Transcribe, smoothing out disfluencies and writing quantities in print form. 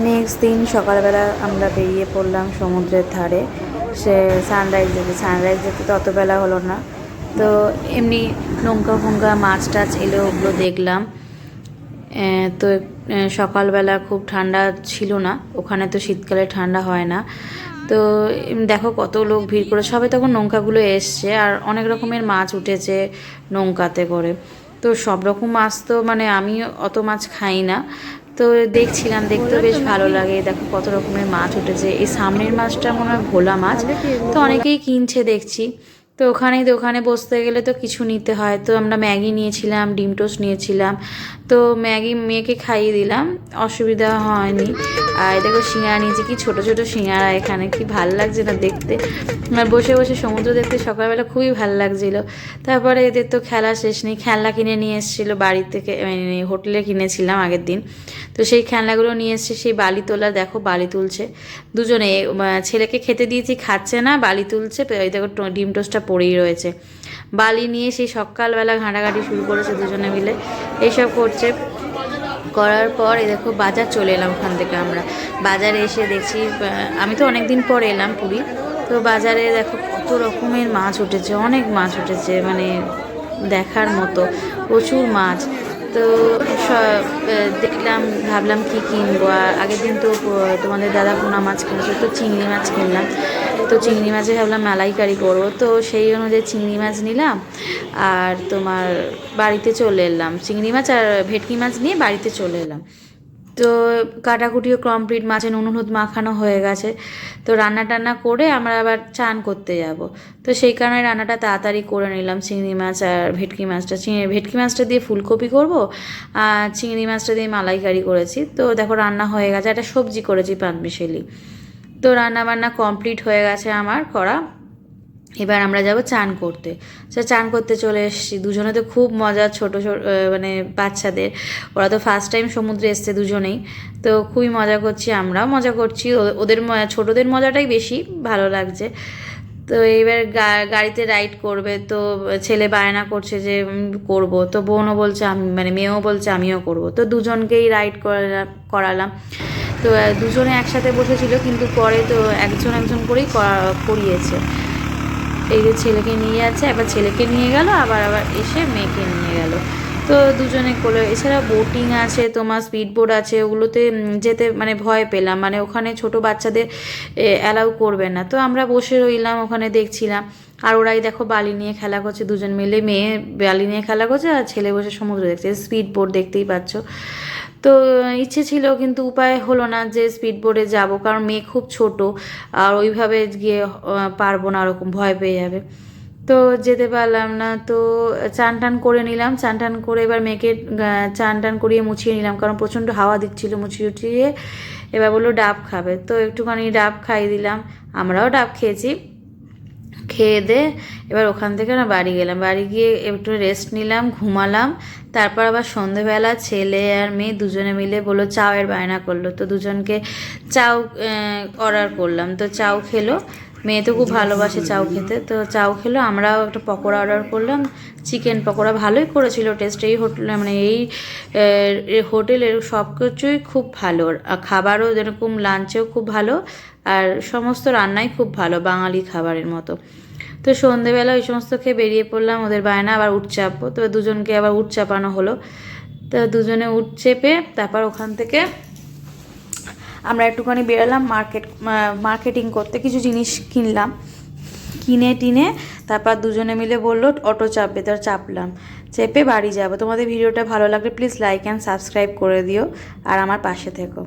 Next দিন সকালবেলা আমরা বেরিয়ে পড়লাম সমুদ্রের ধারে। সে সানরাইজ যেতে তো অত বেলা হলো না, তো এমনি নৌকা ফৌকা মাছ টাছ এলো, ওগুলো দেখলাম। তো সকালবেলা খুব ঠান্ডা ছিল না, ওখানে তো শীতকালে ঠান্ডা হয় না। তো দেখো কত লোক ভিড় করে, সবাই তখন নৌকাগুলো এসছে আর অনেক রকমের মাছ উঠেছে নৌকাতে করে। তো সব রকম মাছ তো মানে আমি অত মাছ খাই না, তো দেখছিলাম, দেখতেও বেশ ভালো লাগে। দেখো কত রকমের মাছ উঠেছে। এই সামনের মাছটা মনে হয় ভোলা মাছ, তো অনেকেই কিনছে দেখছি। তো দোকানে বসতে গেলে তো কিছু নিতে হয়, তো আমরা ম্যাগি নিয়েছিলাম, ডিম টোস্ট নিয়েছিলাম। তো ম্যাগি মেয়েকে খাইয়ে দিলাম, অসুবিধা হয়নি। আর দেখো সিঙ্গারা নিয়েছি, কি ছোট ছোট সিঙ্গারা, এখানে কি ভাল লাগছে না দেখতে। আর বসে বসে সমুদ্র দেখতে সকালবেলা খুবই ভাল লাগছিল। তারপরে এদের তো খেলা শেষ নেই, খেলনা কিনে নিয়ে এসেছিলো বাড়ি থেকে, মানে হোটেলে কিনেছিলাম আগের দিন। তো সেই খেলনাগুলো নিয়ে এসছে, সেই বালি তোলা, দেখো বালি তুলছে দুজনে। ছেলেকে খেতে দিয়েছি, খাচ্ছে না, বালি তুলছে। ওই দেখো ডিম টোস্টটা পড়েই রয়েছে। বালি নিয়ে সেই সকালবেলা ঘাঁটাঘাঁটি শুরু করেছে দুজনে মিলে, এইসব করছে। করার পর এই দেখো বাজার চলে এলাম। ওখান থেকে আমরা বাজারে এসে দেখছি, আমি তো অনেক দিন পর এলাম পুরী, তো বাজারে দেখো কত রকমের মাছ উঠেছে, অনেক মাছ উঠেছে, মানে দেখার মতো প্রচুর মাছ। তো দেখলাম, ভাবলাম কি কিনবো। আর আগের দিন তো তোমাদের দাদা পোনা মাছ কিনছো, তো চিংড়ি মাছ কিনলাম। তো চিংড়ি মাছে ভাবলাম মালাইকারি করবো, তো সেই অনুযায়ী চিংড়ি মাছ নিলাম। আর তোমার বাড়িতে চলে এলাম, চিংড়ি মাছ আর ভেটকি মাছ নিয়ে বাড়িতে চলে এলাম। তো কাটাকুটিও কমপ্লিট, মাছে নুন হলুদ মাখানো হয়ে গেছে। তো রান্না টান্না করে আমরা আবার চান করতে যাব। তো সেই কারণে রান্নাটা তাড়াতাড়ি করে নিলাম। চিংড়ি মাছ আর ভেটকি মাছটা, ভেটকি মাছটা দিয়ে ফুলকপি করব, আর চিংড়ি মাছটা দিয়ে মালাইকারি করেছি। তো দেখো রান্না হয়ে গেছে, একটা সবজি করেছি পাঁচমিশালি। তো রান্না বান্না কমপ্লিট হয়ে গেছে আমার করা। এবার আমরা যাব চান করতে। সে চান করতে চলে এসেছি। দুজনে তো খুব মজা, ছোটো মানে বাচ্চাদের, ওরা তো ফার্স্ট টাইম সমুদ্রে এসছে দুজনেই। তো খুবই মজা করছি, আমরাও মজা করছি। ওদের ছোটোদের মজাটাই বেশি ভালো লাগছে। তো এইবার গাড়িতে রাইড করবে, তো ছেলে বায়না করছে যে করব, তো বোনও বলছে, আমি মানে মেয়েও বলছে আমিও করব। তো দুজনকেই রাইড করালাম। তো দুজনে একসাথে বসেছিল, কিন্তু পরে তো একজন একজন করেই করিয়েছে। এই যে ছেলেকে নিয়ে যাচ্ছে, একবার ছেলেকে নিয়ে গেল, আবার এসে মেয়েকে নিয়ে গেল। তো দুজনে কোলে। এছাড়া বোটিং আছে, তোমার স্পিড বোট আছে, ওগুলোতে যেতে মানে ভয় পেলাম, মানে ওখানে ছোট বাচ্চাদের অ্যালাউ করবে না। তো আমরা বসে রইলাম ওখানে দেখছিলাম। আর ওরাই দেখো বালি নিয়ে খেলা করছে, দুজন মিলে, মেয়ে বালি নিয়ে খেলা করছে আর ছেলে বসে সমুদ্র দেখছে। স্পিড বোট দেখতেই পাচ্ছ। তো ইচ্ছে ছিল, কিন্তু উপায় হলো না যে স্পিড বোটে যাবো, কারণ মেয়ে খুব ছোট, আর ওইভাবে গিয়ে পারবো না, ওরকম ভয় পেয়ে যাবে। তো যেতে পারলাম না। তো চান টান করে নিলাম, চান টান করে এবার মেয়েকে চান টান করিয়ে মুছিয়ে নিলাম, কারণ প্রচণ্ড হাওয়া দিচ্ছিলো। মুছিয়ে উঠিয়ে এবার বললো ডাব খাবে, তো একটুখানি ডাব খাইয়ে দিলাম। আমরাও ডাব খেয়েছি। খেয়ে দে এবার ওখান থেকে না বাড়ি গেলাম, বাড়ি গিয়ে একটু রেস্ট নিলাম, ঘুমালাম। তারপর আবার সন্ধেবেলা ছেলে আর মেয়ে দুজনে মিলে বললো চাউয়ের বায়না করলো, তো দুজনকে চাউ অর্ডার করলাম। তো চাউ খেলো, মেয়ে তো খুব ভালোবাসে চাউ খেতে, তো চাউ খেলো। আমরাও একটা পকোড়া অর্ডার করলাম, চিকেন পকোড়া। ভালোই করেছিল টেস্ট। এই হোটেলে মানে এই হোটেলের সব কিছুই খুব ভালো, খাবারও যেরকম, লাঞ্চেও খুব ভালো, আর সমস্ত রান্নাই খুব ভালো, বাঙালি খাবারের মতো। তো সন্ধেবেলা ওই সমস্ত খেয়ে বেরিয়ে পড়লাম, ওদের বায়না আবার উঠ চাপবো, তো দুজনকে আবার উঠ চাপানো হলো। তো দুজনে উঠ চেপে তারপর ওখান থেকে আমরা একটুখানি বেরোলাম মার্কেটিং করতে, কিছু জিনিস কিনলাম। কিনে টিনে তারপর দুজনে মিলে বললো অটো চাপবে, তার চাপলাম, চেপে বাড়ি যাব। তোমাদের ভিডিওটা ভালো লাগলে প্লিজ লাইক অ্যান্ড সাবস্ক্রাইব করে দিও, আর আমার পাশে থেকো।